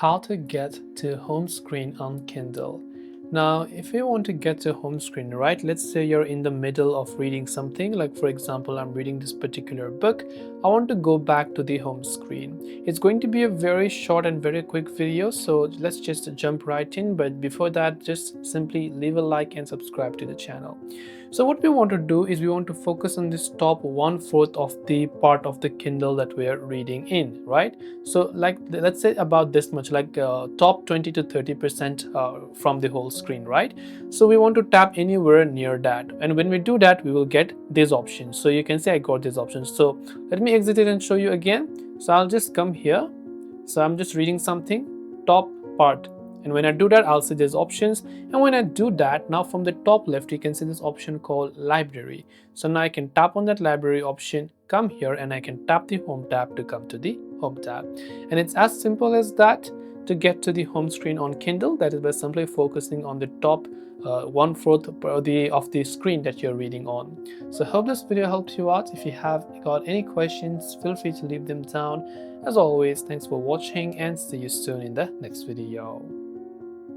How to get to home screen on Kindle. Now, if you want to get to home screen, right, let's say you're in the middle of reading something, like for example, I'm reading this particular book. I want to go back to the home screen. It's going to be a very short and very quick video, so let's just jump right in. But before that, just simply leave a like and subscribe to the channel. So what we want to do is we want to focus on this top 1/4 of the part of the Kindle that we are reading in, right? So like let's say about this much, like top 20 to 30% from the whole screen, right? So we want to tap anywhere near that, and when we do that we will get these options. So you can say I got these options. So let me exit it and show you again. So I'll just come here. So I'm just reading something, top part, and when I do that I'll see these options. And when I do that, now from the top left you can see this option called library. So now I can tap on that library option, come here, and I can tap the home tab to come to the home tab. And it's as simple as that to get to the home screen on Kindle. That is by simply focusing on the top 1/4 of the screen that you're reading on. So hope this video helped you out. If you have got any questions, feel free to leave them down. As always, thanks for watching and see you soon in the next video.